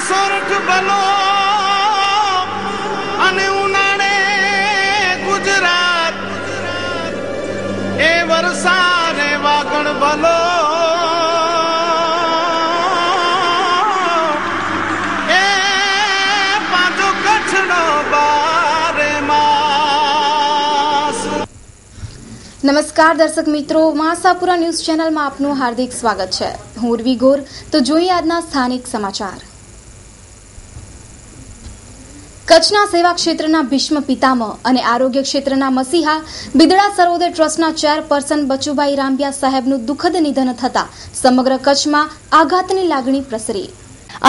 સોરઠ ભલો અને ઉનાળે ગુજરાત એ વરસાદે વાગણ ભલો એ પાછો કચ્છનો બારે માસ। નમસ્કાર દર્શક મિત્રો, માસાપુરા ન્યૂઝ ચેનલમાં આપનું હાર્દિક સ્વાગત છે। હું ઉર્વી ગોર। તો જોઈએ આજના સ્થાનિક સમાચાર। કચ્છના સેવા ક્ષેત્રના ભીષ્મ પિતામહ અને આરોગ્ય ક્ષેત્રના મસીહા બિદડા સર્વોદય ટ્રસ્ટના ચેરપર્સન બચુભાઈ રામબિયા સાહેબનું દુઃખદ નિધન થતા સમગ્ર કચ્છમાં આઘાતની લાગણી પ્રસરી।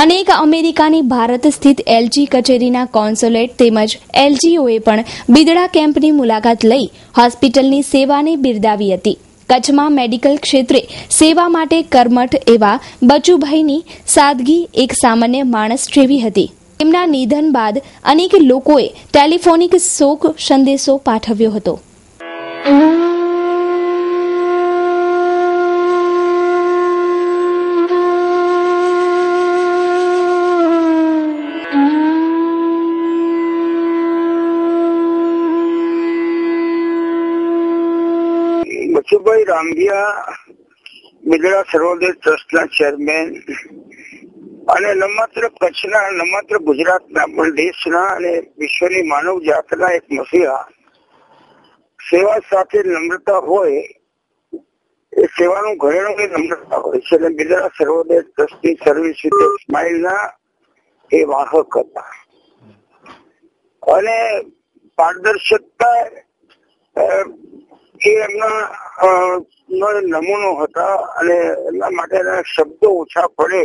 અનેક અમેરિકાની ભારત સ્થિત એલજી કચેરીના કોન્સ્યુલેટ તેમજ એલજીઓએ પણ બિદડા કેમ્પની મુલાકાત લઈ હોસ્પિટલની સેવાને બિરદાવી હતી। કચ્છમાં મેડિકલ ક્ષેત્રે સેવા માટે કર્મઠ એવા બચુભાઈની સાદગી એક સામાન્ય માણસ જેવી હતી। તેમના નિધન બાદ અનેક લોકોએ ટેલિફોનિક શોક સંદેશો પાઠવ્યો હતો। બચુભાઈ રામબિયા બિદડા સર્વોદય ટ્રસ્ટના ચેરમેન અને ન માત્ર કચ્છના ન માત્ર ગુજરાતના પણ દેશના અને વિશ્વની માનવ જાતના એક મસીહા। સેવા સાથે નમ્રતા હોય એ સેવાનું ઘરેણું એ નમ્રતા હોય છે અને બિદડા સર્વોદય ટ્રસ્ટની સર્વિસ વિથ સ્માઇલના એ વાહક હતા અને પારદર્શકતા એ એમના નમૂનો હતા અને એમના માટેના શબ્દો ઓછા પડે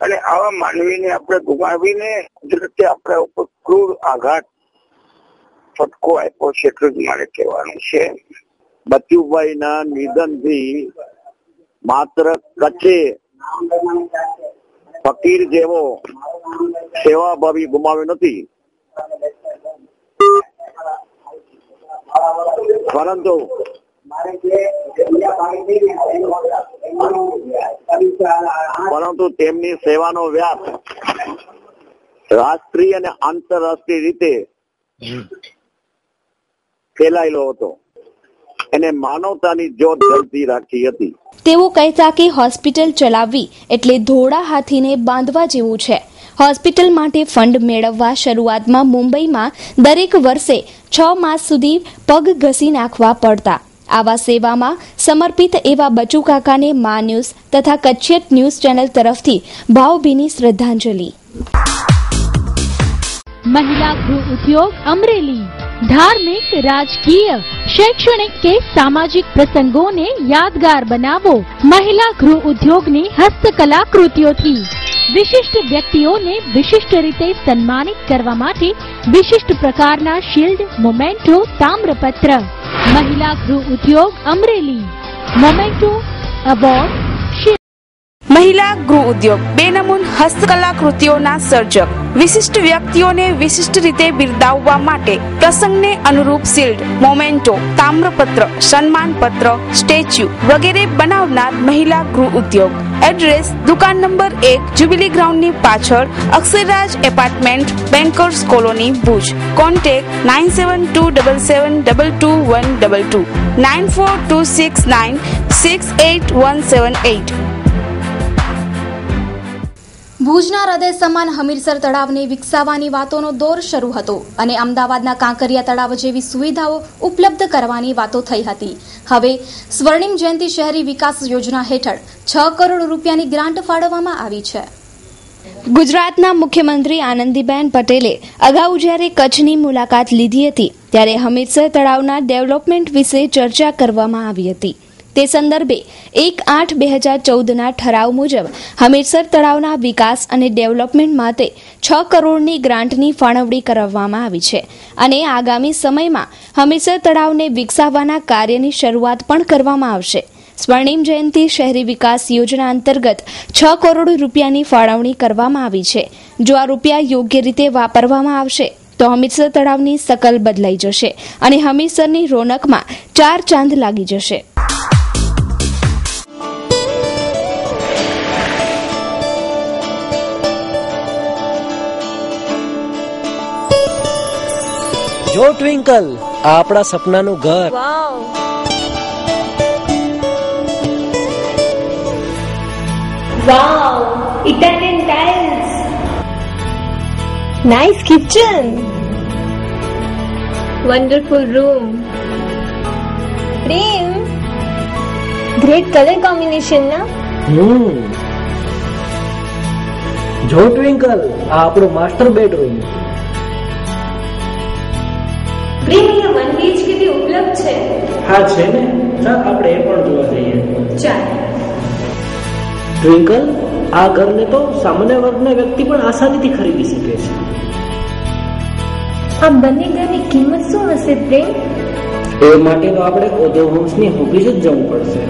અને આવા માનવીને આપણે ગુમાવીને કુદરતે આપણા ઉપર ક્રૂર આઘાત ફટકો આપ્યો છે એટલું જ મારે કહેવાનું છે। બચુભાઈના નિધનથી માત્ર કચ્છે ફકીર જેવો સેવાભાવી ગુમાવ્યો નથી, પરંતુ તેમની સેવાનો વ્યાપ રાષ્ટ્રીય અને આંતરરાષ્ટ્રીય રીતે ફેલાયેલો હતો અને માનવતાની જ્યોત જલતી રાખી હતી। તેઓ કહેતા કે હોસ્પિટલ ચલાવવી એટલે ધોળા હાથીને બાંધવા જેવું છે। હોસ્પિટલ માટે ફંડ મેળવવા શરૂઆતમાં મુંબઈમાં દરેક વર્ષે 6 માસ સુધી પગ ઘસી નાખવા પડતા। આવા સેવામાં સમર્પિત એવા બચુ કાકાને મા ન્યૂઝ તથા કચ્છિયત ન્યૂઝ ચેનલ તરફથી ભાવભીની શ્રદ્ધાંજલિ। महिला गृह उद्योग अमरेली धार्मिक, राजकीय, शैक्षणिक के सामाजिक प्रसंगों ने यादगार बनावो। महिला गृह उद्योग ने हस्तकला कृतियों थी विशिष्ट व्यक्तिओने विशिष्ट रीते सन्मानित करवा माटे विशिष्ट प्रकारना शील्ड, मोमेंटो, ताम्रपत्र। महिला गृह उद्योग अमरेली मोमेंटो अवॉर्ड। મહિલા ગૃહ ઉદ્યોગ બેનમૂન હસ્તકલાકૃતિઓના સર્જક વિશિષ્ટ વ્યક્તિઓને વિશિષ્ટ રીતે બિરદાવવા માટે પ્રસંગને અનુરૂપ શિલ્ડ, મોમેન્ટો, તામ્રપત્ર, સન્માનપત્ર, સ્ટેચ્યુ વગેરે બનાવનાર મહિલા ગૃહ ઉદ્યોગ। એડ્રેસ દુકાન નંબર 1 જ્યુબિલી ગ્રાઉન્ડની પાછળ, Aksharraj apartment, bankers colony, Bhuj. Contact 9727722122 9426968178। ભુજના હૃદય સમાન હમીરસર તળાવને વિકસાવવાની વાતોનો દોર શરૂ હતો અને અમદાવાદના કાંકરિયા તળાવ જેવી સુવિધાઓ ઉપલબ્ધ કરવાની વાતો થઈ હતી। હવે સ્વર્ણિમ જયંતિ શહેરી વિકાસ યોજના હેઠળ 6 કરોડ રૂપિયાની ગ્રાન્ટ ફાળવવામાં આવી છે। ગુજરાતના મુખ્યમંત્રી આનંદીબેન પટેલે અગાઉ જ્યારે કચ્છની મુલાકાત લીધી હતી ત્યારે હમીરસર તળાવના ડેવલપમેન્ટ વિશે ચર્ચા કરવામાં આવી હતી। તે સંદર્ભે 1/8/2014ના ઠરાવ મુજબ હમીરસર તળાવના વિકાસ અને ડેવલપમેન્ટ માટે 6 કરોડની ગ્રાન્ટની ફાળવણી કરવામાં આવી છે અને આગામી સમયમાં હમીરસર તળાવને વિકસાવવાના કાર્યની શરૂઆત પણ કરવામાં આવશે। સ્વર્ણિમ જયંતિ શહેરી વિકાસ યોજના અંતર્ગત 6 કરોડ રૂપિયાની ફાળવણી કરવામાં આવી છે। જો આ રૂપિયા યોગ્ય રીતે વાપરવામાં આવશે તો હમીરસર તળાવની શકલ બદલાઈ જશે અને હમીરસરની રોનકમાં 4 ચાંદ લાગી જશે। જો ટ્વિંકલ, આ આપણા સપનાનું ઘર. Wow, Italian tiles. Nice kitchen. Wonderful room. Prem, great color combination, na? જો ટ્વિંકલ, આ આપણું માસ્ટર બેડરૂમ. પ્રેમ, અહીંયા 1 BHK भी ઉપલબ્ધ છે. હા છે ને, ચાલ આપણે એ પણ જોવા જઈએ. ચાલ. ટ્વિંકલ, આ ઘરને તો સામાન્ય વર્ગના વ્યક્તિ પણ આસાનીથી ખરીદી શકે છે. આ બંને ઘરની કિંમત શું હશે પ્રેમ? એ માટે તો આપણે ઉદ્યોગ હોમ્સની ઓફિસ જ જવું પડશે.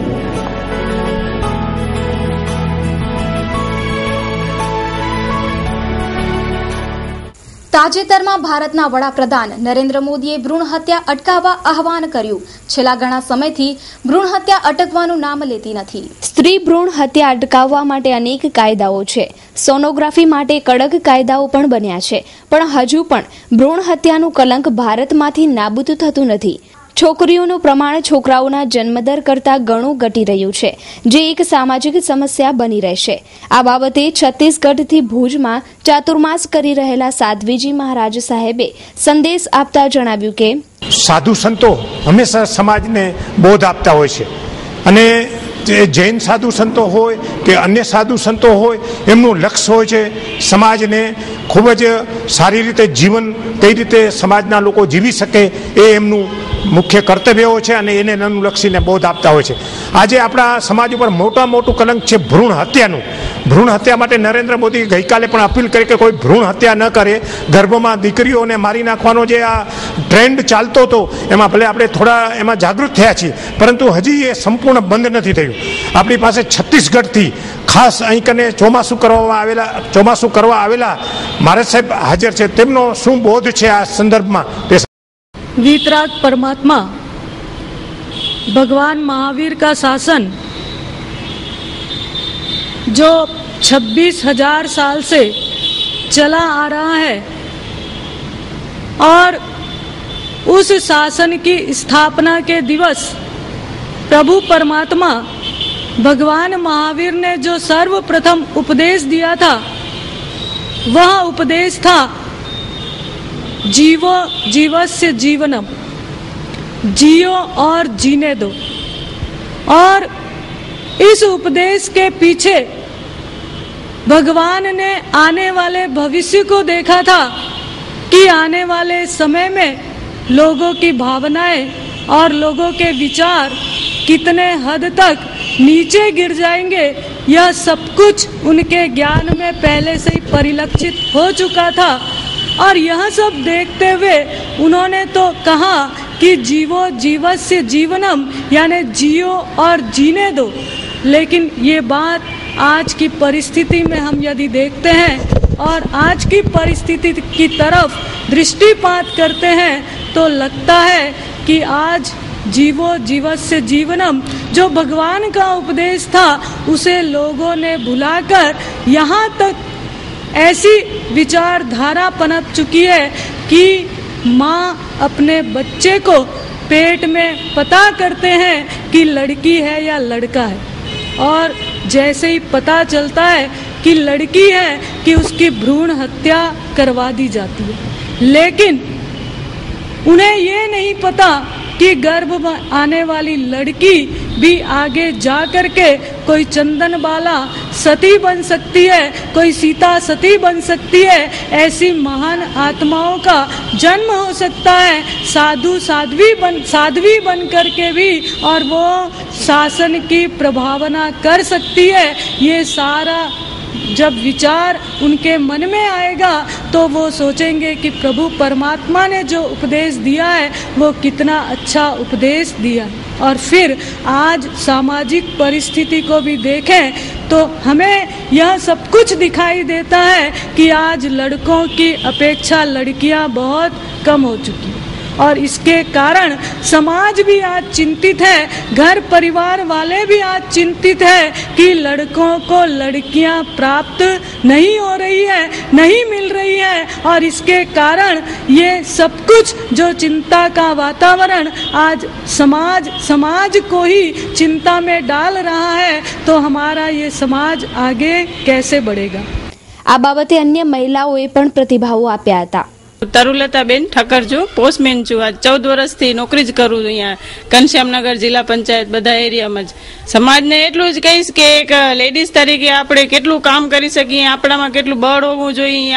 તાજેતરમાં ભારતના વડાપ્રધાન નરેન્દ્ર મોદીએ ભ્રૂણ હત્યા અટકાવવા આહવાન કર્યું. છેલ્લા ઘણા સમયથી ભ્રૂણ હત્યા અટકવાનું નામ લેતી નથી. સ્ત્રી ભ્રૂણ હત્યા અટકાવવા માટે અનેક કાયદાઓ છે. સોનોગ્રાફી માટે કડક કાયદાઓ પણ બન્યા છે, પણ હજુ પણ ભ્રૂણ હત્યાનું કલંક ભારતમાંથી નાબૂદ થતું નથી. છોકરીઓનું પ્રમાણ છોકરાઓના જન્મદર કરતાં ઘણું ઘટી રહ્યું છે, જે એક સામાજિક સમસ્યા બની રહેશે. આ બાબતે છત્તીસગઢથી ભુજમાં ચાતુર્માસ કરી રહેલા સાધ્વીજી મહારાજ સાહેબે સંદેશ આપતા જણાવ્યું કે સાધુ સંતો હંમેશા સમાજને બોધ આપતા હોય છે, અને જૈન સાધુ સંતો હોય કે અન્ય સાધુ સંતો હોય, એમનું લક્ષ્ય હોય છે સમાજને ખૂબ જ સારી રીતે જીવન કઈ રીતે સમાજના લોકો જીવી શકે એ એમનું મુખ્ય કર્તવ્ય હોય છે, અને એને અનુલક્ષીને બોધ આપતા હોય છે. આજે આપણા સમાજ ઉપર મોટું કલંક છે ભ્રૂણ હત્યાનું. ભ્રૂણ હત્યા માટે નરેન્દ્ર મોદી ગઈકાલે પણ અપીલ કરી કે કોઈ ભ્રૂણ હત્યા ન કરે. ગર્ભમાં દીકરીઓને મારી નાખવાનો જે આ ટ્રેન્ડ ચાલતો હતો, એમાં ભલે આપણે થોડા એમાં જાગૃત થયા છીએ, પરંતુ હજી એ સંપૂર્ણ બંધ નથી થયું. આપણી પાસે છત્તીસગઢથી ખાસ અહીં કને ચોમાસું કરવા આવેલા મહારાજ સાહેબ હાજર છે. તેમનો શું બોધ છે આ સંદર્ભમાં? वीतराग परमात्मा भगवान महावीर का शासन जो 26,000 साल से चला आ रहा है, और उस शासन की स्थापना के दिवस प्रभु परमात्मा भगवान महावीर ने जो सर्वप्रथम उपदेश दिया था, वह उपदेश था जीवो जीवस्य जीवनम, जियो और जीने दो. और इस उपदेश के पीछे भगवान ने आने वाले भविष्य को देखा था कि आने वाले समय में लोगों की भावनाएं और लोगों के विचार कितने हद तक नीचे गिर जाएंगे, यह सब कुछ उनके ज्ञान में पहले से ही परिलक्षित हो चुका था. और यह सब देखते हुए उन्होंने तो कहा कि जीवो जीवस्य जीवनम, यानी जियो और जीने दो. लेकिन ये बात आज की परिस्थिति में हम यदि देखते हैं और आज की परिस्थिति की तरफ दृष्टिपात करते हैं, तो लगता है कि आज जीवो जीवस्य जीवनम जो भगवान का उपदेश था, उसे लोगों ने भुलाकर यहाँ तक ऐसी विचारधारा पनप चुकी है कि माँ अपने बच्चे को पेट में पता करते हैं कि लड़की है या लड़का है, और जैसे ही पता चलता है कि लड़की है कि उसकी भ्रूण हत्या करवा दी जाती है. लेकिन उन्हें ये नहीं पता कि गर्भ में आने वाली लड़की भी आगे जा कर के कोई चंदन बाला सती बन सकती है, कोई सीता सती बन सकती है. ऐसी महान आत्माओं का जन्म हो सकता है, साध्वी बन करके भी, और वो शासन की प्रभावना कर सकती है. ये सारा जब विचार उनके मन में आएगा तो वो सोचेंगे कि प्रभु परमात्मा ने जो उपदेश दिया है वो कितना अच्छा उपदेश दिया. और फिर आज सामाजिक परिस्थिति को भी देखें तो हमें यह सब कुछ दिखाई देता है कि आज लड़कों की अपेक्षा लड़कियां बहुत कम हो चुकी हैं. और इसके कारण समाज भी आज चिंतित है, घर परिवार वाले भी आज चिंतित है कि लड़कों को लड़कियां प्राप्त नहीं हो रही है, नहीं मिल रही है और इसके कारण ये सब कुछ जो चिंता का वातावरण आज समाज को ही चिंता में डाल रहा है, तो हमारा ये समाज आगे कैसे बढ़ेगा। આ બાબતે અન્ય મહિલાઓએ પણ પ્રતિભાવો આપ્યા હતા. તરુલતાબેન ઠક્કર છું, પોસ્ટમેન છું. આ 14 વર્ષથી નોકરી જ કરું છું અહીંયા ઘનશ્યામનગર જિલ્લા પંચાયત બધા એરિયામાં જ. સમાજને એટલું જ કહીશ કે એક લેડીઝ તરીકે આપણે કેટલું કામ કરી શકીએ, આપણામાં કેટલું બળ હોવું જોઈએ,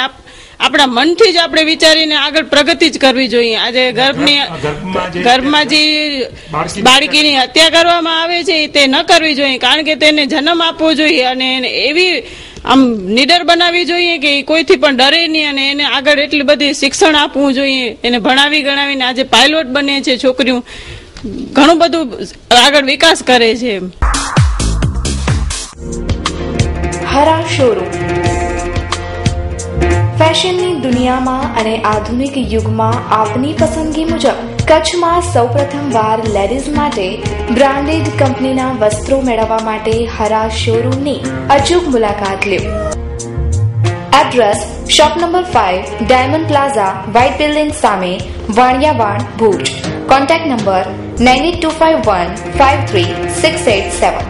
આપણા મનથી જ આપણે વિચારીને આગળ પ્રગતિ જ કરવી જોઈએ. આજે ગર્ભમાં જે બાળકીની હત્યા કરવામાં આવે છે તે ન કરવી જોઈએ, કારણ કે તેને જન્મ આપવો જોઈએ અને એવી આમ નિડર બનાવવી જોઈએ કે કોઈથી પણ ડરે નહીં અને એને આગળ એટલી બધી શિક્ષણ આપવું જોઈએ. એને ભણાવી ગણાવીને આજે પાયલોટ બને છે છોકરીઓ, ઘણું બધું આગળ વિકાસ કરે છે. હરા શોરૂમ ફેશનની દુનિયામાં અને આધુનિક યુગમાં આપની પસંદગી મુજબ કચ્છમાં સૌપ્રથમવાર લેડીઝ માટે બ્રાન્ડેડ કંપનીના વસ્ત્રો મેળવવા માટે હરા શોરૂમની અચૂક મુલાકાત લો. Address shop number 5 diamond plaza white building સામે વાણિયાવાડ ભુજ. Contact number 9825153687.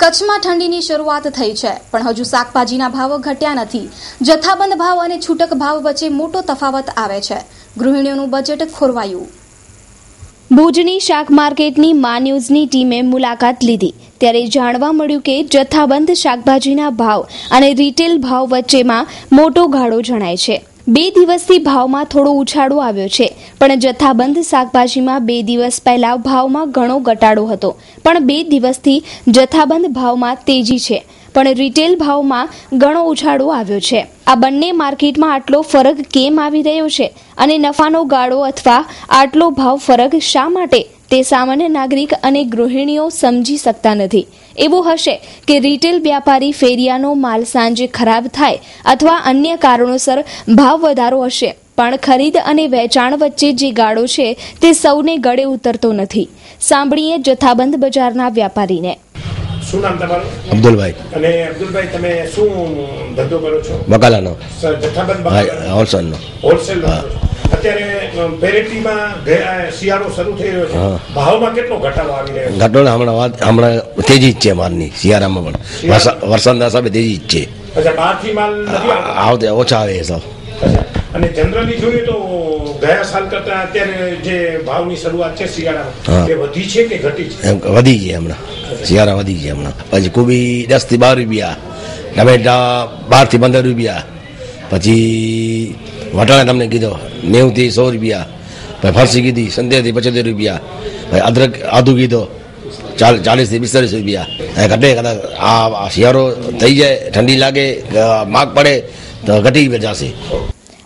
કચ્છમાં ઠંડીની શરૂઆત થઈ છે, પણ હજુ શાકભાજીના ભાવ ઘટ્યા નથી. જથ્થાબંધ ભાવ અને છૂટક ભાવ વચ્ચે મોટો તફાવત આવે છે. ગૃહિણીઓનું બજેટ ખોરવાયું. ભુજની શાક માર્કેટની મા ન્યૂઝની ટીમે મુલાકાત લીધી ત્યારે જાણવા મળ્યું કે જથ્થાબંધ શાકભાજીના ભાવ અને રિટેલ ભાવ વચ્ચેમાં મોટો ગાળો જણાય છે. 2 દિવસથી ભાવમાં થોડો ઉછાળો આવ્યો છે, પણ જથ્થાબંધ શાકભાજીમાં 2 દિવસ પહેલા ભાવમાં ઘણો ઘટાડો હતો, પણ 2 દિવસથી જથ્થાબંધ ભાવમાં તેજી છે, પણ રિટેલ ભાવમાં ઘણો ઉછાળો આવ્યો છે. આ બંને માર્કેટમાં આટલો ફરક કેમ આવી રહ્યો છે અને નફાનો ગાળો અથવા આટલો ભાવ ફરક શા માટે, તે સામાન્ય નાગરિક અને ગૃહિણીઓ સમજી શકતા નથી. એવું હશે કે રિટેલ વ્યાપારી ફેરિયાનો માલ સાંજે ખરાબ થાય અથવા અન્ય કારણોસર ભાવ વધારો હશે, પણ ખરીદ અને વેચાણ વચ્ચે જે ગાળો છે તે સૌને ગળે ઉતરતો નથી. સાંભળીએ જથ્થાબંધ બજારના વ્યાપારીને. શું નામ તમારું? અબ્દુલભાઈ. અને અબ્દુલભાઈ, તમે શું ધંધો કરો છો? બકાલાનો. જથ્થાબંધ હોલસેલનો. હોલસેલ. અત્યારે વેરાયટીમાં શિયાળો શરૂ થઈ રહ્યો છે, ભાવમાં કેટલો ઘટાડો આવી રહ્યો છે? ઘટાડો હમણાં તેજી જ છે માલની. શિયાળામાં પણ વરસાદના હિસાબે તેજી જ છે. અચ્છા, બહારથી માલ આવતે ઓછા આવે સૌ. અને જનરલી જોઈએ તો ગયા સાલ કરતા અત્યારે જે ભાવની શરૂઆત છે શિયાળામાં, એ વધી છે કે ઘટી છે? વધી છે હમણાં. શિયાળા વધી છે હમણાં. પછી કોબી 10 થી 12 રૂપિયા, ટમેટા 12 થી 15 રૂપિયા, પછી વટાણા તમને કીધો 90 થી 100 રૂપિયા, પછી ફરસી કીધી 70 થી 75 રૂપિયા, પછી અદરક આદુ કીધો 40 થી 45 રૂપિયા. ઘટે કદાચ આ શિયાળો થઈ જાય, ઠંડી લાગે, માગ પડે તો ઘટી જશે.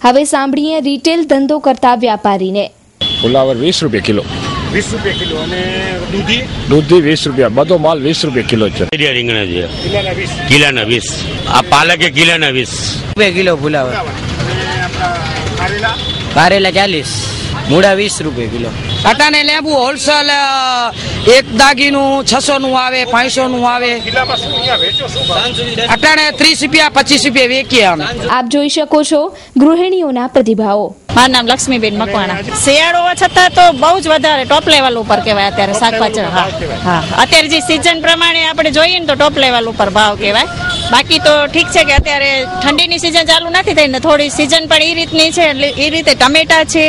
હવે સાંભળીએ રિટેલ ધંધો કરતા વ્યાપારીને. ફુલાવર 20 રૂપિયા કિલો. 20 રૂપિયા કિલો. અને દૂધી? દૂધી 20 રૂપિયા. બધો માલ 20 રૂપિયા કિલો છે. રીંગણા છે કિલાના 20. આ પાલક કિલાના 20 રૂપિયા કિલો. ફુલાવર. કારેલા 40, મૂળા 20 રૂપિયા કિલો. અટાણે લેબુ હોલસેલ એક દાગીનું 600 નું આવે, 500 નું આવે. અટાણે 30 રૂપિયા 25 રૂપિયા વેચીએ. આપ જોઈ શકો છો ગૃહિણીઓના પ્રતિભાવો. મારું નામ લક્ષ્મીબેન મકવાણા. શિયાળો છતાં તો બહુ જ વધારે ટોપ લેવલ ઉપર કહેવાય અત્યારે શાકભાજી. હા, અત્યારે જે સિઝન પ્રમાણે આપણે જોઈએ ને તો ટોપ લેવલ ઉપર ભાવ કહેવાય. બાકી તો ઠીક છે કે અત્યારે ઠંડીની સિઝન ચાલુ નથી થઈ ને થોડી સિઝન પણ એ રીતની છે, એટલે એ રીતે ટમેટા છે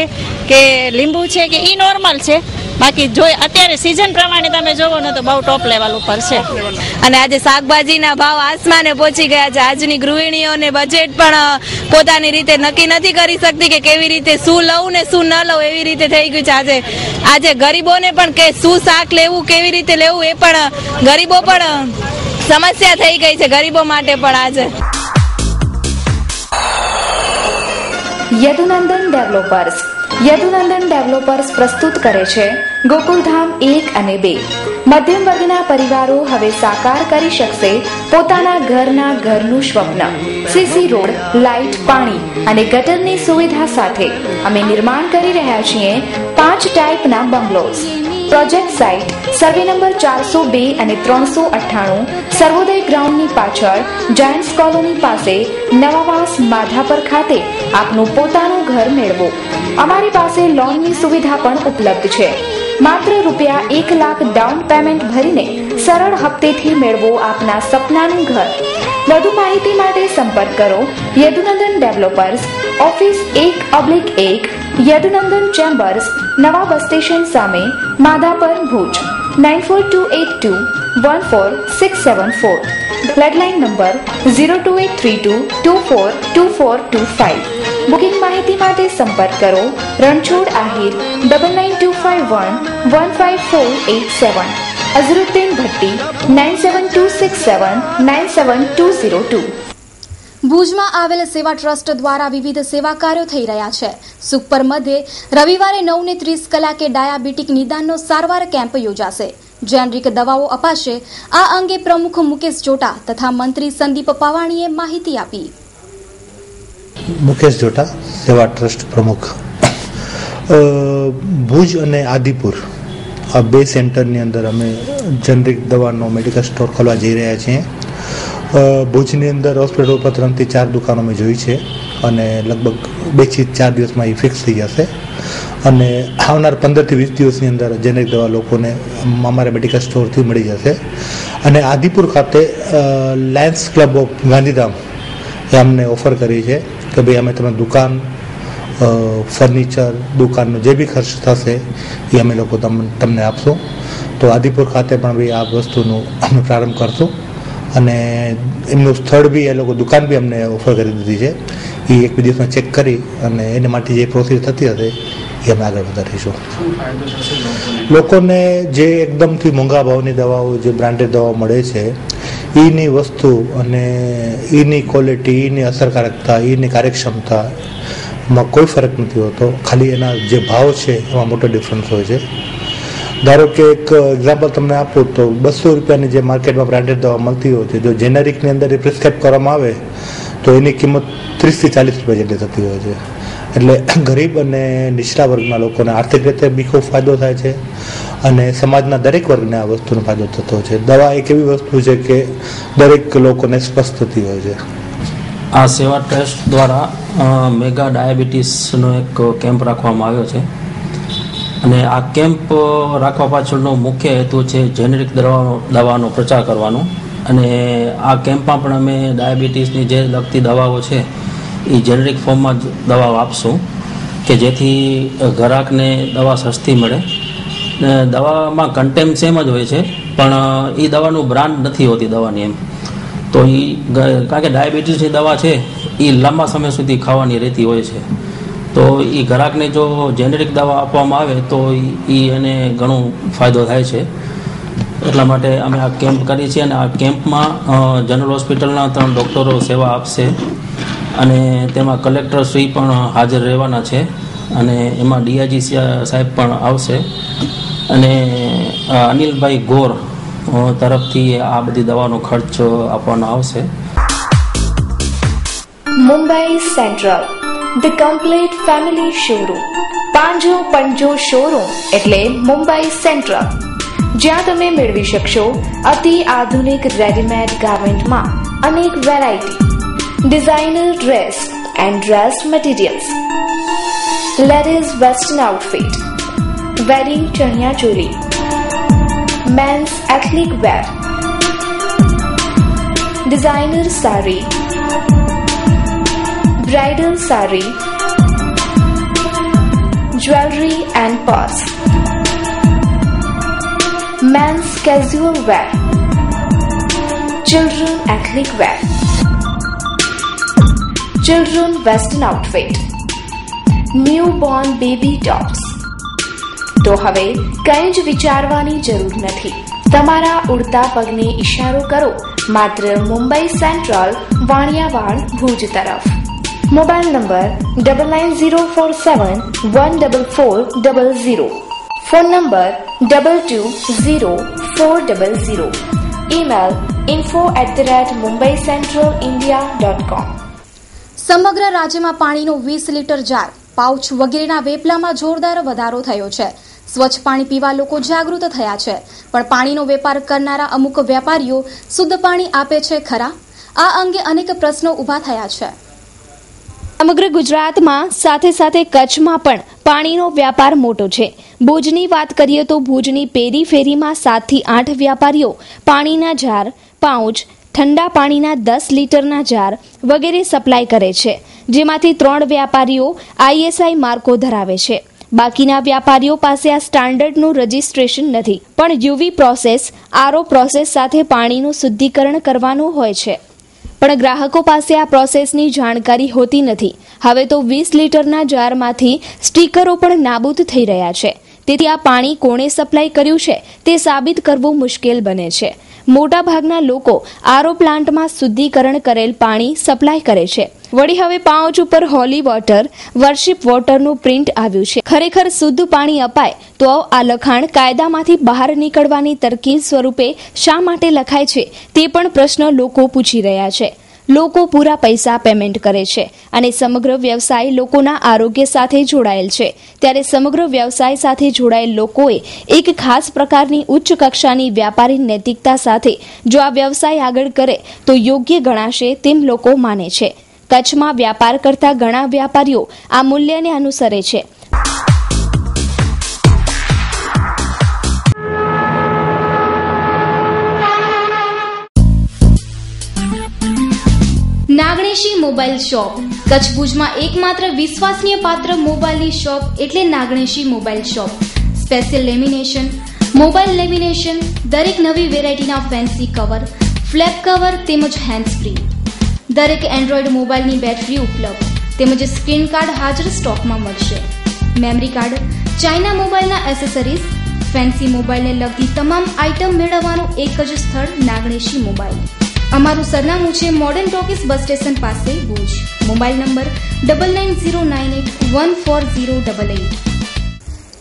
કે લીંબુ છે કે ઈ નોર્મલ છે. બાકી જો અત્યારે સિઝન પ્રમાણે તમે જોવો ને તો બહુ ટોપ લેવલ ઉપર છે. અને આજે શાકભાજીના ભાવ આસમાને પહોંચી ગયા છે. આજની ગૃહિણીઓને બજેટ પણ પોતાની રીતે નક્કી નથી કરી શકતી કે કેવી રીતે શું લઉં ને શું ન લઉં, એવી રીતે થઈ ગયું છે. આજે ગરીબોને પણ કે શું શાક લેવું, કેવી રીતે લેવું, એ પણ ગરીબો પણ સમસ્યા થઈ ગઈ છે. ગરીબો માટે પણ આજે યદુનંદન ડેવલપર્સ પ્રસ્તુત કરે છે ગોકુલધામ 1 અને 2. મધ્યમ વર્ગના પરિવારો હવે સાકાર કરી શકશે પોતાના ઘરનું સ્વપ્ન. સીસી રોડ, લાઇટ, પાણી અને ગટરની સુવિધા સાથે અમે નિર્માણ કરી રહ્યા છીએ 5 ટાઈપના bungalows. Project site survey number 402 અને 398 સર્વોદય ગ્રાઉન્ડની પાછળ જાયન્ટ્સ કોલોની પાસે નવાવાસ માધાપર ખાતે આપનું પોતાનું ઘર મેળવો. અમારી પાસે લોનની સુવિધા પણ ઉપલબ્ધ છે. માત્ર ₹1 લાખ ડાઉન પેમેન્ટ ભરીને સરળ હપ્તેથી મેળવો આપના સપનાનું ઘર. વધુ માહિતી માટે સંપર્ક કરો Yadunandan developers, office 1/1, Yadunandan chambers, નવા બસ સ્ટેશન સામે, Madhapar, Bhuj. 9428214674. Landline number 02832242425. Booking માહિતી માટે સંપર્ક કરો રણછોડ આહિર 9925115487, અઝરુદ્દીન ભટ્ટી 9726797202. ભુજમાં આવેલ સેવા ટ્રસ્ટ દ્વારા વિવિધ સેવા કાર્યો થઈ રહ્યા છે. સુખપર મધ્યે રવિવારે 9:30 કલાકે ડાયાબિટીક નિદાનનો સારવાર કેમ્પ યોજાશે. જેનરિક દવાઓ અપાશે. આ અંગે પ્રમુખ મુકેશ જોટા તથા મંત્રી સંદીપ પાવાણીએ માહિતી આપી. મુકેશ જોટા, સેવા ટ્રસ્ટ પ્રમુખ. ભુજ અને આદિપુર આ 2 સેન્ટરની અંદર અમે જેનરિક દવાનો મેડિકલ સ્ટોર ખોલવા જઈ રહ્યા છીએ. ભુજની અંદર હોસ્પિટલ ઉપર 3 થી 4 દુકાનો મેં જોઈ છે અને લગભગ 2 થી 4 દિવસમાં એ ફિક્સ થઈ જશે અને આવનાર 15 થી 20 દિવસની અંદર જેનરિક દવા લોકોને અમારા મેડિકલ સ્ટોરથી મળી જશે. અને આદિપુર ખાતે લાયન્સ ક્લબ ઓફ ગાંધીધામ એ અમને ઓફર કરી છે કે ભાઈ અમે તમે દુકાન, ફર્નિચર, દુકાનનો જે બી ખર્ચ થશે એ અમે લોકો તમને આપશું. તો આદિપુર ખાતે પણ ભાઈ આ વસ્તુનું અમે પ્રારંભ કરશું અને એમનું સ્થળ બી એ લોકો દુકાન બી અમને ઓફર કરી દીધી છે. એ 1-2 દિવસમાં ચેક કરી અને એને માટે જે પ્રોસેસ થતી હશે એ અમે આગળ વધારીશું. લોકોને જે એકદમથી મોંઘા ભાવની દવાઓ, જે બ્રાન્ડેડ દવાઓ મળે છે એની વસ્તુ અને એની ક્વોલિટી, એની અસરકારકતા, એની કાર્યક્ષમતામાં કોઈ ફરક નથી હોતો. ખાલી એના જે ભાવ છે એમાં મોટો ડિફરન્સ હોય છે. ધારો કે એક એક્ઝામ્પલ તમને આપું તો 200 રૂપિયાની જે માર્કેટમાં બ્રાન્ડેડ દવા મળતી હોય છે, જો જેનરિકની અંદર એ પ્રિસ્ક્રાઇબ કરવામાં આવે તો એની કિંમત 30 થી 40 રૂપિયા જેટલી થતી હોય છે. એટલે ગરીબ અને નીચલા વર્ગના લોકોને આર્થિક રીતે બી ખૂબ ફાયદો થાય છે અને સમાજના દરેક વર્ગને આ વસ્તુનો ફાયદો થતો હોય છે. દવા એક એવી વસ્તુ છે કે દરેક લોકોને સ્પષ્ટ થતી હોય છે. આ સેવા ટ્રસ્ટ દ્વારા મેગા ડાયાબિટીસનો એક કેમ્પ રાખવામાં આવ્યો છે અને આ કેમ્પ રાખવા પાછળનો મુખ્ય હેતુ છે જેનેરિક દવાનો પ્રચાર કરવાનો. અને આ કેમ્પમાં પણ અમે ડાયાબિટીસની જે લગતી દવાઓ છે એ જેનેરિક ફોર્મમાં જ દવાઓ આપશું કે જેથી ગ્રાહકને દવા સસ્તી મળે. દવામાં કન્ટેન્ટ સેમ જ હોય છે પણ એ દવાનું બ્રાન્ડ નથી હોતી દવાની એમ. તો એ કારણ કે ડાયાબિટીસની દવા છે એ લાંબા સમય સુધી ખાવાની રહેતી હોય છે. તો એ ગ્રાહકને જો જેનેરિક દવા આપવામાં આવે તો એ એને ઘણો ફાયદો થાય છે. એટલા માટે અમે આ કેમ્પ કરીએ છીએ અને આ કેમ્પમાં જનરલ હોસ્પિટલના 3 ડૉક્ટરો સેવા આપશે અને તેમાં કલેક્ટર શ્રી પણ હાજર રહેવાના છે અને એમાં ડીઆઈજી સાહેબ પણ આવશે અને અનિલભાઈ ગોર તરફથી આ બધી દવાનો ખર્ચ આપવાનો આવશે. Mumbai central, the complete family showroom. પાંજો પંજો શોરૂમ એટલે મુંબઈ સેન્ટ્રલ, જ્યાં તમે મેળવી શકશો અતિ આધુનિક રેડીમેડ ગાર્મેન્ટમાં અનેક variety, designer dress and dress materials, ladies western outfit, wedding chaniya choli, men's ethnic wear, designer sari, bridal sari, jewellery and purse, men's casual wear, children ethnic wear, children western outfit, newborn baby tops. તો હવે કંઈ જ વિચારવાની જરૂર નથી. તમારા ઉડતા પગને ઇશારો કરો માત્ર મુંબઈ સેન્ટ્રલ, વાણિયાવાડ, ભુજ તરફ. Mobile number 9904714400. Phone number 2204 9400. Email info@mumbaicentralindia.com. સમગ્ર રાજ્યમાં પાણીનો 20 લીટર જાર, પાઉચ વગેરેના વેપલામાં જોરદાર વધારો થયો છે. સ્વચ્છ પાણી પીવા લોકો જાગૃત થયા છે, પણ પાણીનો વેપાર કરનારા અમુક વેપારીઓ શુદ્ધ પાણી આપે છે ખરા? આ અંગે અનેક પ્રશ્નો ઊભા થયા છે. સમગ્ર ગુજરાતમાં સાથે સાથે કચ્છમાં પણ પાણીનો વ્યાપાર મોટો છે. ભુજની વાત કરીએ તો ભુજની પેરીફેરીમાં 7 થી 8 વ્યાપારીઓ પાણીના જાર, પાઉચ, ઠંડા પાણીના 10 લીટરના જાર વગેરે સપ્લાય કરે છે, જેમાંથી 3 વેપારીઓ ISI માર્કો ધરાવે છે. બાકીના વેપારીઓ પાસે આ સ્ટાન્ડર્ડનું રજિસ્ટ્રેશન નથી, પણ UV પ્રોસેસ, RO પ્રોસેસ સાથે પાણીનું શુદ્ધિકરણ કરવાનું હોય છે. પણ ગ્રાહકો પાસે આ પ્રોસેસની જાણકારી હોતી નથી. હવે તો 20 લીટરના જારમાંથી સ્ટીકરો પણ નાબૂદ થઈ રહ્યા છે. તેથી આ પાણી કોણે સપ્લાય કર્યું છે તે સાબિત કરવું મુશ્કેલ બને છે. મોટાભાગના લોકો RO પ્લાન્ટમાં શુદ્ધિકરણ કરેલ પાણી સપ્લાય કરે છે. વળી હવે પાઉચ ઉપર હોલી વોટર, વર્શિપ વોટરનું પ્રિન્ટ આવ્યું છે. ખરેખર શુદ્ધ પાણી અપાય તો આ લખાણ કાયદામાંથી બહાર નીકળવાની તરકીબ સ્વરૂપે શા માટે લખાય છે તે પણ પ્રશ્ન લોકો પૂછી રહ્યા છે. લોકો પૂરા પૈસા પેમેન્ટ કરે છે અને સમગ્ર વ્યવસાય લોકોના આરોગ્ય સાથે જોડાયેલ છે. ત્યારે સમગ્ર વ્યવસાય સાથે જોડાયેલ લોકોએ એક ખાસ પ્રકારની ઉચ્ચ કક્ષાની વ્યાપારી નૈતિકતા સાથે જો આ વ્યવસાય આગળ કરે તો યોગ્ય ગણાશે તેમ લોકો માને છે. કચ્છમાં વ્યાપાર કરતા ઘણા વેપારીઓ આ મૂલ્યને અનુસરે છે. નાગણેશી મોબાઈલ શોપ. કચ્છ ભુજમાં એકમાત્ર વિશ્વસનીય પાત્ર મોબાઈલની શોપ એટલે Naganeshi mobile shop. Special lamination, mobile lamination, દરેક નવી વેરાયટીના ફેન્સી કવર, ફ્લેપ કવર તેમજ હેન્ડ્સ ફ્રી. દરેક એન્ડ્રોઈડ મોબાઈલની બેટરી ઉપલબ્ધ તેમજ સ્ક્રીન કાર્ડ હાજર સ્ટોકમાં મળશે. મેમરી કાર્ડ, ચાઇના મોબાઈલના એસેસરીઝ, ફેન્સી મોબાઈલને લગતી તમામ આઇટમ મેળવવાનું એક જ સ્થળ નાગણેશી મોબાઈલ. અમારું સરનામું છે મોડર્ન ટોકીસ બસ સ્ટેશન પાસે ભુજ. Mobile number 9909814088.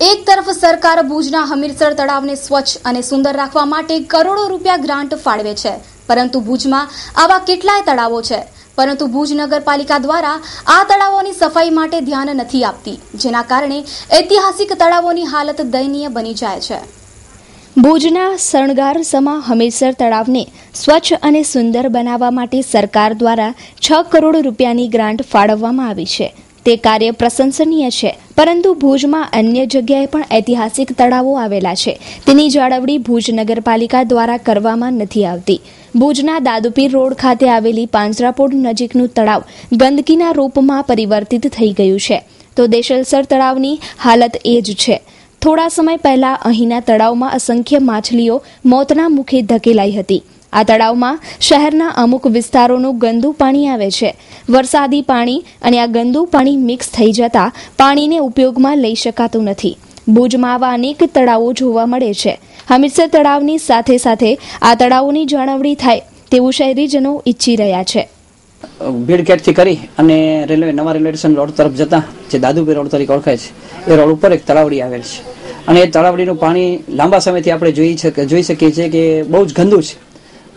એક તરફ સરકાર ભુજના હમીરસર તળાવને સ્વચ્છ અને સુંદર રાખવા માટે કરોડો રૂપિયા ગ્રાન્ટ ફાળવે છે, પરંતુ ભુજમાં આવા કેટલાય તળાવો છે, પરંતુ ભુજ નગરપાલિકા દ્વારા આ તળાવોની સફાઈ માટે ધ્યાન નથી આપતી, જેના કારણે ઐતિહાસિક તળાવોની હાલત દયનીય બની જાય છે. ભુજના શણગાર સમા હમીરસર તળાવને સ્વચ્છ અને સુંદર બનાવવા માટે સરકાર દ્વારા 6 કરોડ રૂપિયાની ગ્રાન્ટ ફાળવવામાં આવી છે. તે કાર્ય પ્રશંસનીય છે, પરંતુ ભુજમાં અન્ય જગ્યાએ પણ ઐતિહાસિક તળાવો આવેલા છે. તેની જાળવણી ભુજ નગરપાલિકા દ્વારા કરવામાં નથી આવતી. ભુજના દાદુપીર રોડ ખાતે આવેલી પાંજરાપોળ નજીકનું તળાવ ગંદકીના રૂપમાં પરિવર્તિત થઈ ગયું છે, તો દેશલસર તળાવની હાલત એ જ છે. થોડા સમય પહેલા અહીંના તળાવમાં અસંખ્ય માછલીઓ મોતના મુખે ધકેલાઈ હતી. આ તળાવમાં શહેરના અમુક વિસ્તારોનું ગંદુ પાણી આવે છે. વરસાદી પાણી અને આ ગંદુ પાણી મિક્સ થઈ જતા પાણીને ઉપયોગમાં લઈ શકાતું નથી. ભુજમાં આવા અનેક તળાવો જોવા મળે છે. હમીરસર તળાવની સાથે સાથે આ તળાવોની જાળવણી થાય તેવું શહેરીજનો ઈચ્છી રહ્યા છે. ભીડગેટથી કરી અને નવા રેલવે સ્ટેશન રોડ તરફ જતા જે દાદુપીર રોડ તરીકે ઓળખાય છે એ રોડ ઉપર એક તળાવડી આવેલ છે અને એ તળાવડીનું પાણી લાંબા સમયથી આપણે જોઈ શકીએ છીએ કે બહુ જ ગંદુ છે.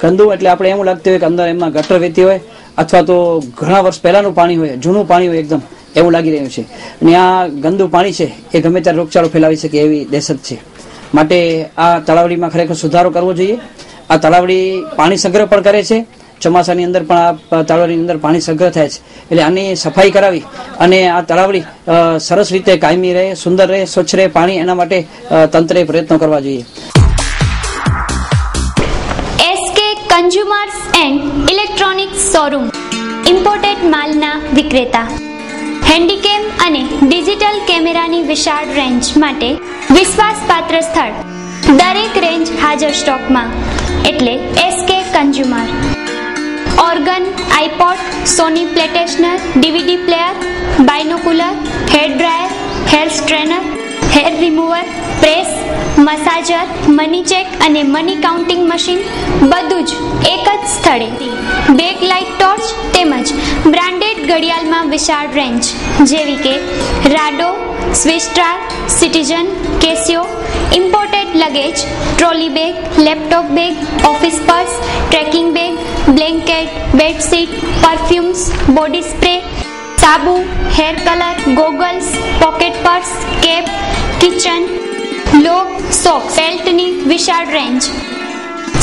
ગંદુ એટલે આપણે એવું લાગતું હોય કે અંદર એમાં ગટર વહેતી હોય અથવા તો ઘણા વર્ષ પહેલાનું પાણી હોય, જૂનું પાણી હોય, એકદમ એવું લાગી રહ્યું છે. અને આ ગંદુ પાણી છે એ ગમે ત્યારે રોગચાળો ફેલાવી શકે એવી દહેશત છે. માટે આ તળાવડીમાં ખરેખર સુધારો કરવો જોઈએ. આ તળાવડી પાણી સંગ્રહ પણ કરે છે. ચોમાસાની અંદર પણ આ તળાવની અંદર પાણી સંગ્રહ થાય છે, એટલે આની સફાઈ કરાવી અને આ તળાવડી સરસ રીતે કાયમી રહે, સુંદર રહે, સ્વચ્છ રહે પાણી, એના માટે તંત્રએ પ્રયત્નો કરવા જોઈએ. SK consumers and electronics showroom imported માલના વિક્રેતા. હેન્ડીકેમ અને ડિજિટલ કેમેરાની વિશાળ રેન્જ માટે વિશ્વાસપાત્ર સ્થળ. દરેક રેન્જ હાજર સ્ટોકમાં, એટલે SK consumer. Organ, iPod, Sony PlayStation, DVD player, binocular, hair dryer, hair straightener, hair remover, press, massager, money check અને મની કાઉન્ટિંગ મશીન બધું જ એક જ સ્થળે. બેક લાઇટ ટોર્ચ તેમજ બ્રાન્ડેડ ઘડિયાળમાં વિશાળ રેન્જ જેવી કે Rado, Swistar, Citizen, Casio, imported luggage, trolley bag, laptop bag, office purse, trekking bag, blanket, bedsheet, perfumes, body spray, સાબુ, hair colour, goggles, pocket purse, cap, kitchen, lock, socks, બેલ્ટની વિશાળ range.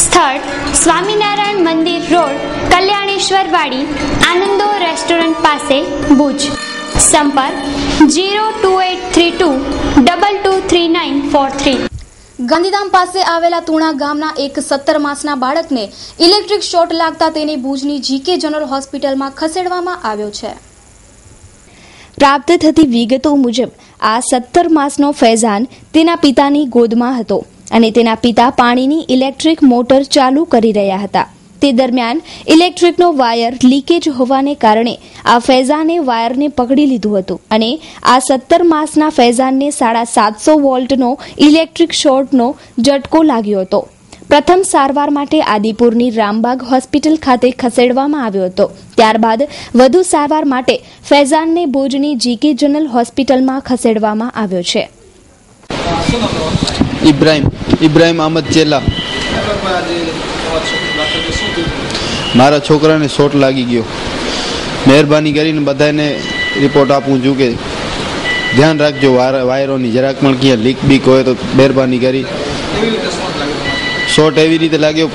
સ્થળ સ્વામિનારાયણ મંદિર road, Kalyaneshwar વાડી, આનંદો restaurant પાસે, ભુજ. સંપર્ક 02832223943. ગાંધીધામ પાસે આવેલા તુણા ગામના એક 17 માસના બાળકને ઇલેક્ટ્રિક શોર્ટ લાગતા તેને ભુજની જીકે જનરલ હોસ્પિટલમાં ખસેડવામાં આવ્યો છે. પ્રાપ્ત થતી વિગતો મુજબ આ 17 માસનો ફૈઝાન તેના પિતાની ગોદમાં હતો અને તેના પિતા પાણીની ઇલેક્ટ્રિક મોટર ચાલુ કરી રહ્યા હતા. તે દરમિયાન ઇલેક્ટ્રિકનો વાયર લીકેજ હોવાને કારણે આ ફૈઝાને વાયરને પકડી લીધું હતું અને આ 17 માસના ફૈઝાનને 750 વોલ્ટનો ઇલેક્ટ્રિક શોર્ટનો ઝટકો લાગ્યો હતો. પ્રથમ સારવાર માટે આદિપુરની રામબાગ હોસ્પિટલ ખાતે ખસેડવામાં આવ્યો હતો. ત્યારબાદ વધુ સારવાર માટે ફૈઝાનને ભુજની જીકે જનરલ હોસ્પિટલમાં ખસેડવામાં આવ્યો છે. ઇબ્રાહિમ અહમદ ચેલા. મારા છોકરાને શોર્ટ લાગી ગયો. મહેરબાની કરીને બધાને રિપોર્ટ આપું છું કે ધ્યાન રાખજો વાયરોની. જરાક પણ ક્યાં લીક બીક હોય તો મહેરબાની કરી. શોર્ટ એવી રીતે લાગ્યો,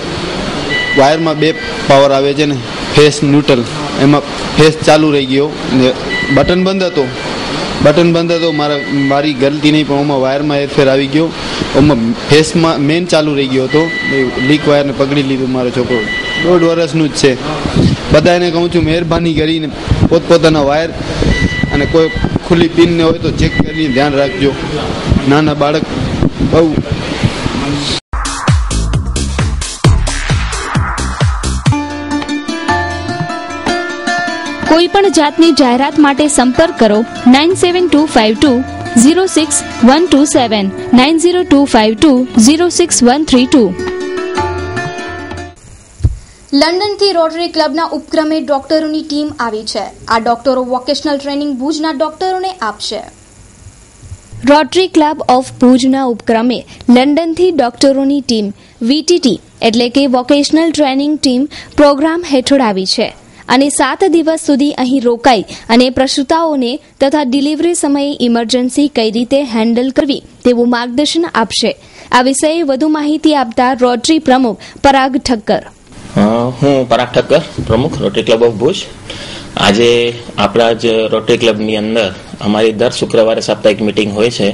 વાયરમાં 2 પાવર આવે છે ને, ફેસ ન્યુટ્રલ, એમાં ફેસ ચાલુ રહી ગયો ને બટન બંધ હતો. મારી ગલતી નહીં, પણ ઓમાં વાયરમાં હેરફેર આવી ગયો. ઓમાં ફેસમાં મેન ચાલુ રહી ગયો હતો. લીક વાયરને પકડી લીધું. મારો છોકરો 1.5 વર્ષનું જ છે. બધાને કહું છું મહેરબાની કરીને પોતપોતાના વાયર અને કોઈ ખુલ્લી પિનને હોય તો ચેક કરીને ધ્યાન રાખજો. નાના બાળક બહુ. કોઈ પણ જાતની જાહેરાત માટે સંપર્ક કરો 9725206127 9025206132. લંડનથી રોટરી ક્લબના ઉપક્રમે ડોક્ટરોની ટીમ આવી છે. આ ડોક્ટરો વોકેશનલ ટ્રેનિંગ ભુજના ડોક્ટરોને આપશે. રોટરી ક્લબ ઓફ ભુજના ઉપક્રમે લંડનથી ડોક્ટરોની ટીમ VTT એટલે કે વોકેશનલ ટ્રેનિંગ ટીમ પ્રોગ્રામ હેઠળ આવી છે અને 7 દિવસ સુધી અહીં રોકાઈ અને પ્રસૂતાઓને તથા ડિલિવરી સમયે ઇમરજન્સી કઈ રીતે હેન્ડલ કરવી તેવું માર્ગદર્શન આપશે. આ વિષયે વધુ માહિતી આપતા રોટરી પ્રમુખ પરાગ ઠક્કર. હું પરાગ ઠક્કર, પ્રમુખ રોટરી ક્લબ ઓફ ભુજ. આજે આપણા જ રોટરી ક્લબની અંદર અમારી દર શુક્રવારે સાપ્તાહિક મિટિંગ હોય છે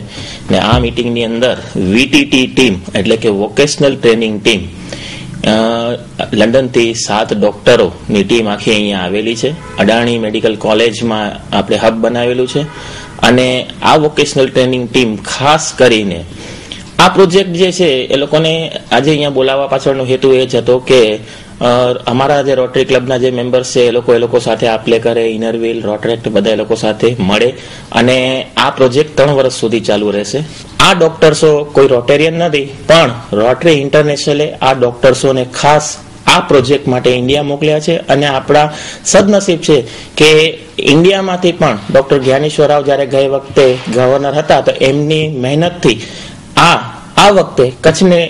ને આ મિટિંગની અંદર VTT ટીમ એટલે કે વોકેશનલ ટ્રેનિંગ ટીમ લંડનથી 7 ડોક્ટરોની ટીમ આખી અહીંયા આવેલી છે. અડાણી મેડિકલ કોલેજમાં આપણે હબ બનાવેલું છે અને આ વોકેશનલ ટ્રેનિંગ ટીમ ખાસ કરીને આ પ્રોજેક્ટ જે છે એ લોકોને આજે અહીંયા બોલાવવા પાછળનો હેતુ એ જ હતો કે અમારા જે રોટરી ક્લબના જે મેમ્બર્સ છે એ લોકો સાથે આપલે કરે, ઇનરવ્હીલ, રોટરેક્ટ બધા એ લોકો સાથે મળે અને આ પ્રોજેક્ટ 3 વર્ષ સુધી ચાલુ રહેશે. આ ડોક્ટર્સો કોઈ રોટેરિયન નથી, પણ રોટરી ઇન્ટરનેશનલે આ ડોક્ટર્સોને ખાસ આ પ્રોજેક્ટ માટે ઇન્ડિયા મોકલ્યા છે અને આપણા સદનસીબ છે કે ઇન્ડિયામાંથી પણ ડોક્ટર જ્ઞાનેશ્વર રાવ જ્યારે ગઈ વખતે ગવર્નર હતા તો એમની મહેનતથી આ વખતે કચ્છને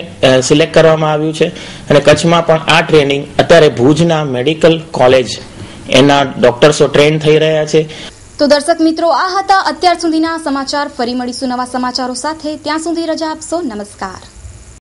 સિલેક્ટ કરવામાં આવ્યું છે અને કચ્છમાં પણ આ ટ્રેનિંગ અત્યારે ભુજના મેડિકલ કોલેજ એના ડોક્ટર્સો ટ્રેન થઈ રહ્યા છે. તો દર્શક મિત્રો, આ હતા અત્યાર સુધીના સમાચાર. ફરી મળીશું નવા સમાચારો સાથે. ત્યાં સુધી રજા આપશો. નમસ્કાર.